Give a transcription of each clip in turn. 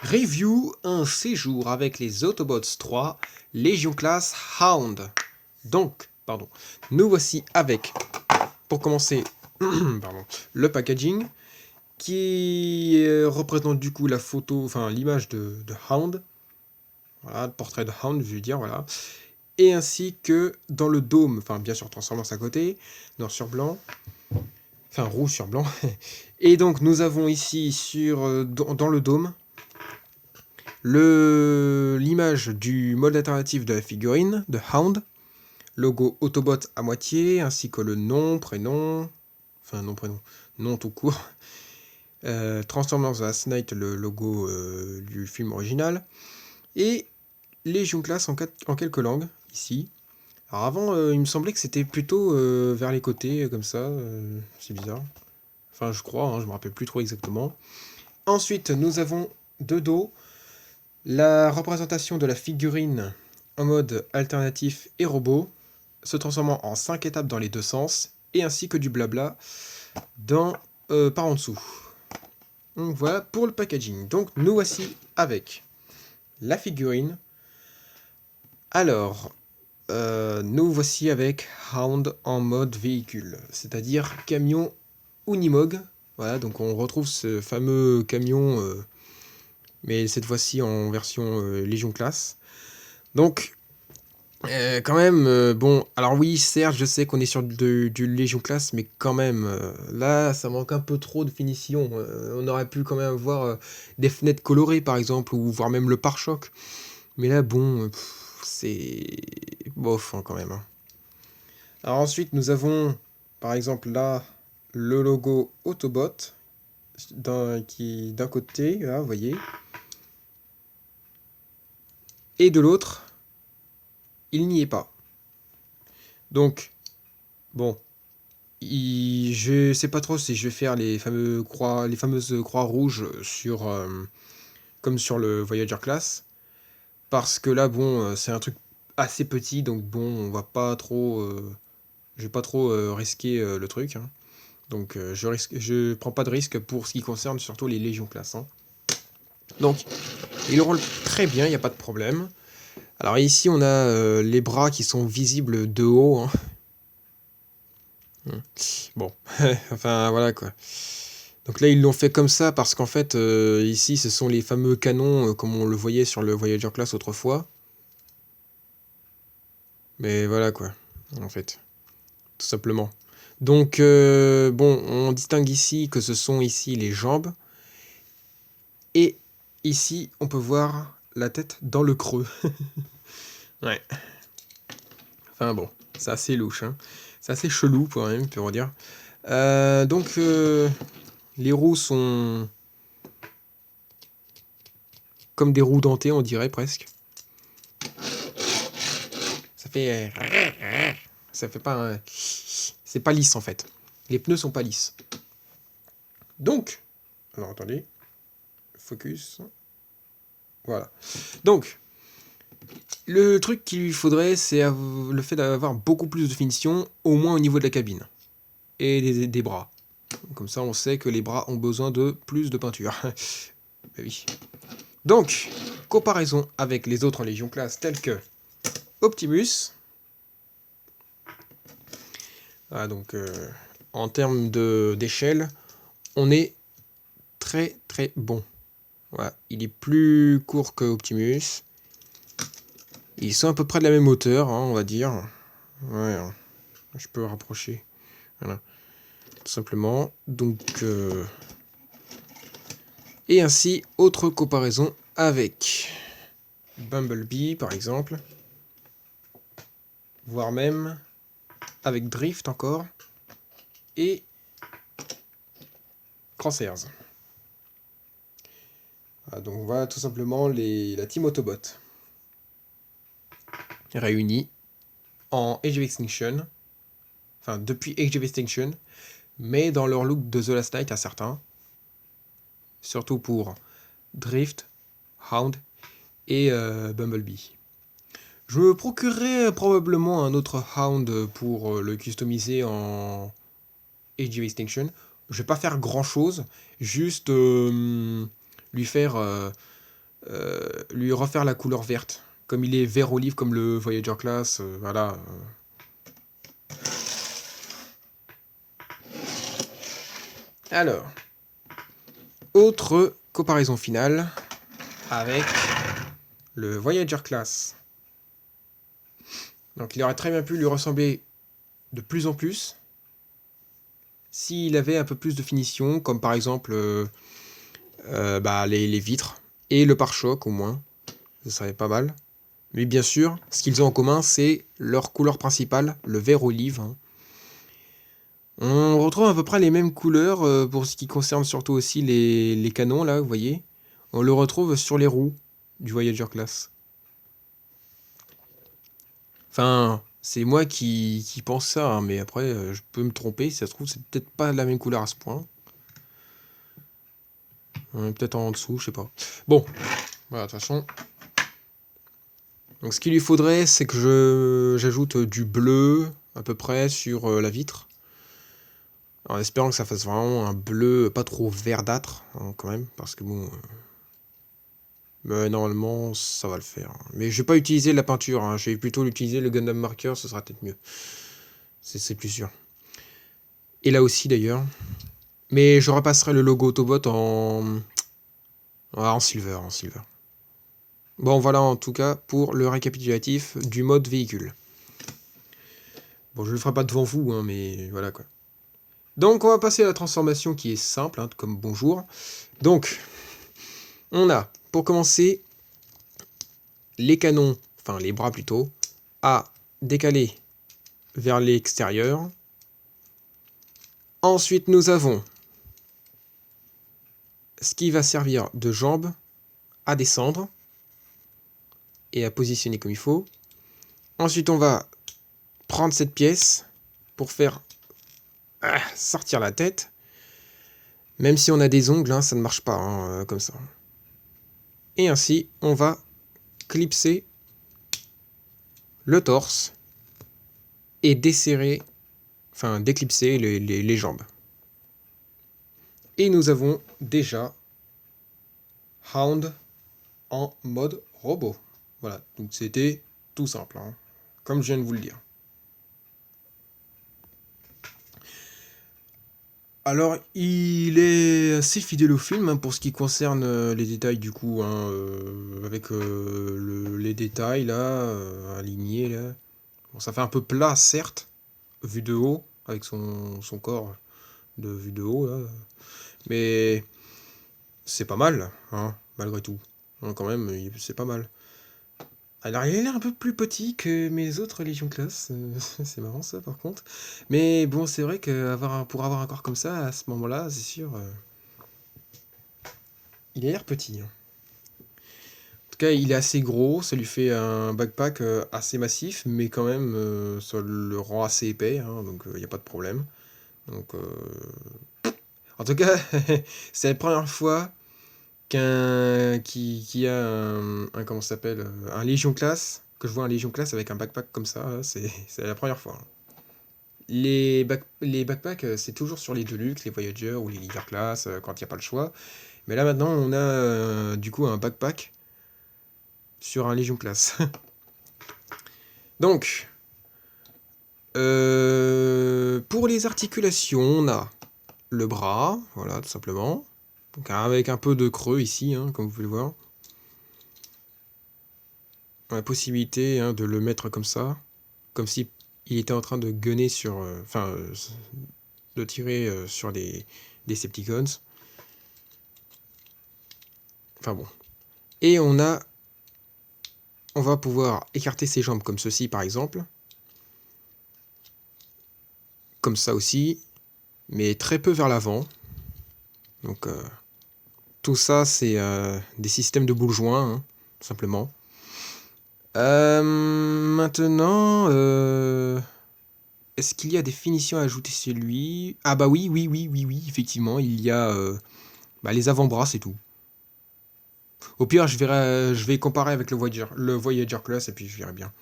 Review un séjour avec les Autobots 3, Légion Class Hound. Donc, nous voici avec, pour commencer, le packaging, qui représente du coup la photo, enfin l'image de Hound. Voilà, le portrait de Hound, je veux dire, voilà. Et ainsi que dans le dôme, enfin bien sûr transparence à côté, noir sur blanc, enfin rouge sur blanc. Et donc nous avons ici dans le dôme l'image du mode alternatif de la figurine de Hound, logo Autobot à moitié, ainsi que le nom, prénom, nom tout court, Transformers The Last Night, le logo du film original, et Légion Class en quelques langues, ici. Alors avant, il me semblait que c'était plutôt vers les côtés, comme ça, c'est bizarre. Enfin, je crois, je me rappelle plus trop exactement. Ensuite, nous avons de dos la représentation de la figurine en mode alternatif et robot, se transformant en 5 étapes dans les deux sens, et ainsi que du blabla par en dessous. Donc voilà pour le packaging. Donc nous voici avec la figurine. Alors, nous voici avec Hound en mode véhicule, c'est-à-dire camion Unimog. Voilà, donc on retrouve ce fameux camion, mais cette fois-ci en version Légion Class. Donc, quand même, bon, alors oui, certes, je sais qu'on est sur du Légion Class, mais quand même, là, ça manque un peu trop de finition. On aurait pu quand même avoir des fenêtres colorées, par exemple, ou voire même le pare-choc. Mais là, bon, c'est bof, hein, quand même, hein. Alors ensuite, nous avons, par exemple, là, le logo Autobot, qui d'un côté, là, vous voyez, et de l'autre, il n'y est pas. Donc, bon, je sais pas trop si je vais faire les fameuses croix rouges comme sur le Voyager Class, parce que là, bon, c'est un truc assez petit, donc bon, on va pas trop, je vais pas trop risquer le truc, hein. Donc je prends pas de risque pour ce qui concerne surtout les Légions Class, hein. Donc, il roule très bien, il n'y a pas de problème. Alors ici, on a les bras qui sont visibles de haut, hein. Bon, enfin voilà quoi. Donc là, ils l'ont fait comme ça parce qu'en fait, ici, ce sont les fameux canons comme on le voyait sur le Voyager Class autrefois. Mais voilà quoi, en fait, tout simplement. Donc, bon, on distingue ici que ce sont ici les jambes. Et ici, on peut voir la tête dans le creux. Ouais. Enfin bon, c'est assez louche, hein. C'est assez chelou, pour même, pour dire. Donc, les roues sont comme des roues dentées, on dirait presque. Ça fait... Ça fait pas... C'est pas lisse, en fait. Les pneus sont pas lisses. Donc... Alors, attendez. Focus. Voilà. Donc, le truc qu'il lui faudrait, c'est le fait d'avoir beaucoup plus de finition, au moins au niveau de la cabine. Et des bras. Comme ça, on sait que les bras ont besoin de plus de peinture. Bah oui. Donc, comparaison avec les autres Légion Class tels que Optimus. Ah, donc, en termes d'échelle, on est très très bon. Voilà. Il est plus court que Optimus. Ils sont à peu près de la même hauteur, hein, on va dire. Ouais, je peux rapprocher. Voilà. Tout simplement. Donc, et ainsi, autre comparaison avec Bumblebee, par exemple. Voire même avec Drift encore. Et Crosshairs. Ah, donc voilà tout simplement la Team Autobot réunie en Age of Extinction. Enfin, depuis Age of Extinction. Mais dans leur look de The Last Night à certains. Surtout pour Drift, Hound et Bumblebee. Je me procurerai probablement un autre Hound pour le customiser en Age of Extinction. Je vais pas faire grand chose, juste lui faire lui refaire la couleur verte. Comme il est vert olive, comme le Voyager Class, voilà. Alors, autre comparaison finale avec le Voyager Class. Donc il aurait très bien pu lui ressembler de plus en plus s'il avait un peu plus de finition, comme par exemple les vitres et le pare-choc au moins. Ça serait pas mal. Mais bien sûr, ce qu'ils ont en commun, c'est leur couleur principale, le vert olive. Hein. On retrouve à peu près les mêmes couleurs pour ce qui concerne surtout aussi les canons, là, vous voyez. On le retrouve sur les roues du Voyager Class. Enfin, c'est moi qui pense ça, hein, mais après, je peux me tromper. Si ça se trouve, c'est peut-être pas la même couleur à ce point. Peut-être en dessous, je sais pas. Bon, voilà, de toute façon. Donc ce qu'il lui faudrait, c'est que j'ajoute du bleu, à peu près, sur la vitre. En espérant que ça fasse vraiment un bleu pas trop verdâtre, hein, quand même, parce que bon... normalement, ça va le faire. Mais je vais pas utiliser la peinture, hein, je vais plutôt l'utiliser, le Gundam Marker, ce sera peut-être mieux. C'est plus sûr. Et là aussi, d'ailleurs. Mais je repasserai le logo Autobot en silver, Bon, voilà en tout cas pour le récapitulatif du mode véhicule. Bon, je le ferai pas devant vous, hein, mais voilà quoi. Donc, on va passer à la transformation qui est simple, hein, comme bonjour. Donc, on a, pour commencer, les canons, enfin les bras plutôt, à décaler vers l'extérieur. Ensuite, nous avons ce qui va servir de jambe à descendre et à positionner comme il faut. Ensuite, on va prendre cette pièce pour faire sortir la tête. Même si on a des ongles, hein, ça ne marche pas hein, comme ça. Et ainsi, on va clipser le torse et desserrer, enfin déclipser les jambes. Et nous avons déjà Hound en mode robot. Voilà, donc c'était tout simple, hein, comme je viens de vous le dire. Alors, il est assez fidèle au film hein, pour ce qui concerne les détails du coup, hein, avec les détails là, alignés là. Bon, ça fait un peu plat, certes, vu de haut, avec son corps de vue de haut là, mais c'est pas mal, hein, malgré tout. Hein, quand même, c'est pas mal. Alors, il a l'air un peu plus petit que mes autres Légion Class. C'est marrant ça, par contre. Mais bon, c'est vrai que pour avoir un corps comme ça, à ce moment-là, c'est sûr, il a l'air petit. Hein. En tout cas, il est assez gros. Ça lui fait un backpack assez massif, mais quand même, ça le rend assez épais. Hein, donc, il n'y a pas de problème. Donc, en tout cas, c'est la première fois qui a comment ça s'appelle un Légion Class, que je vois un Légion Class avec un backpack comme ça, c'est la première fois. Hein. Les backpacks, c'est toujours sur les Deluxe, les Voyager ou les Leader Class, quand il n'y a pas le choix. Mais là maintenant, on a du coup un backpack sur un Légion Class. Donc, pour les articulations, on a le bras, voilà, tout simplement. Donc, avec un peu de creux ici, hein, comme vous pouvez le voir. La possibilité hein, de le mettre comme ça, comme si il était en train de gunner sur, de tirer sur des Decepticons. Enfin bon. Et on va pouvoir écarter ses jambes comme ceci par exemple, comme ça aussi, mais très peu vers l'avant. Donc tout ça c'est des systèmes de boules joints, hein, tout simplement. Maintenant, est-ce qu'il y a des finitions à ajouter chez lui? Ah bah oui, effectivement, il y a les avant-bras, c'est tout. Au pire, je vais comparer avec le Voyager Class et puis je verrai bien.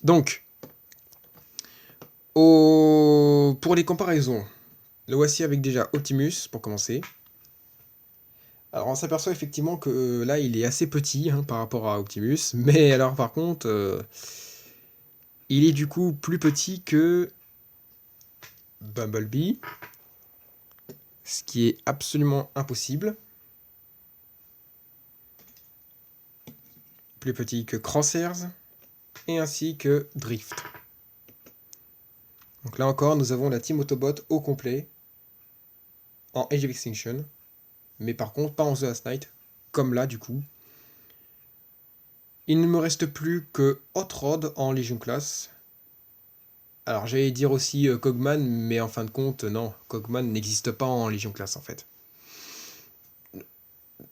Donc, pour les comparaisons, le voici avec déjà Optimus pour commencer. Alors on s'aperçoit effectivement que là il est assez petit hein, par rapport à Optimus, mais alors par contre il est du coup plus petit que Bumblebee, ce qui est absolument impossible. Plus petit que Crosshairs et ainsi que Drift. Donc là encore nous avons la Team Autobot au complet en Age of Extinction, mais par contre pas en The Last Night, comme là du coup. Il ne me reste plus que Hot Rod en Legion Class. Alors j'allais dire aussi Cogman, mais en fin de compte, non, Cogman n'existe pas en Légion Class en fait.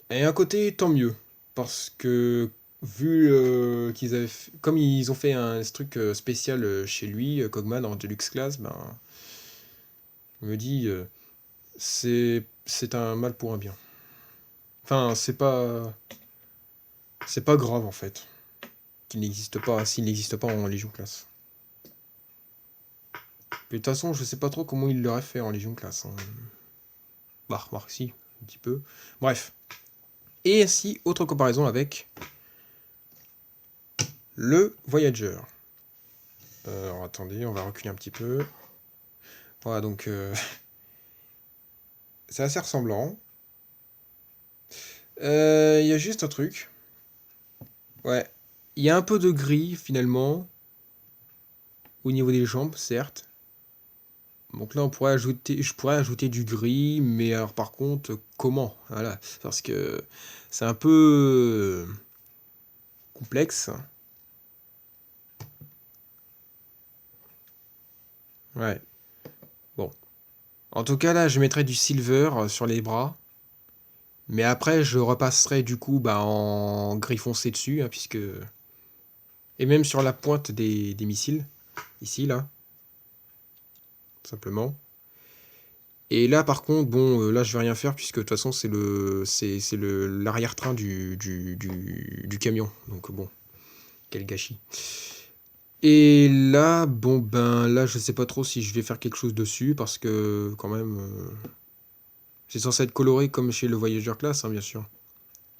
Et un côté, tant mieux, parce que vu qu'ils avaient comme ils ont fait un truc spécial chez lui, Cogman en Deluxe Class, ben, je me dis, c'est un mal pour un bien. Enfin, c'est pas grave en fait, qu'il n'existe pas, s'il n'existe pas en Légion Class. Mais de toute façon, je sais pas trop comment il l'aurait fait en Légion Class. Hein. Bah, remarque, si, un petit peu. Bref. Et ainsi, autre comparaison avec le Voyager. Alors attendez, on va reculer un petit peu. Voilà, donc c'est assez ressemblant. Il y a juste un truc. Ouais, il y a un peu de gris finalement au niveau des jambes, certes. Donc là, je pourrais ajouter du gris, mais alors par contre, comment? Voilà, parce que c'est un peu complexe. Ouais. Bon. En tout cas, là, je mettrai du silver sur les bras. Mais après, je repasserai du coup bah, en gris foncé dessus, hein, puisque... Et même sur la pointe des missiles, ici, là, simplement. Et là, par contre, bon, là, je vais rien faire, puisque de toute façon, c'est l'arrière-train du camion. Donc bon, quel gâchis. Et là, bon, ben, là, je sais pas trop si je vais faire quelque chose dessus, parce que, quand même, c'est censé être coloré comme chez le Voyager Class, hein, bien sûr.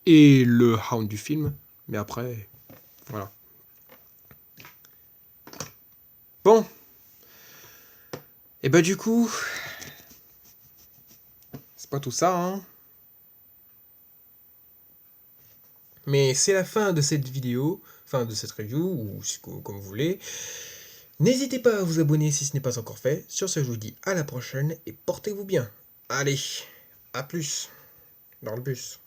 Et le Hound du film, mais après, voilà. Bon, et bah du coup, c'est pas tout ça, hein. Mais c'est la fin de cette vidéo, fin de cette review, ou comme vous voulez. N'hésitez pas à vous abonner si ce n'est pas encore fait. Sur ce, je vous dis à la prochaine et portez-vous bien. Allez, à plus dans le bus.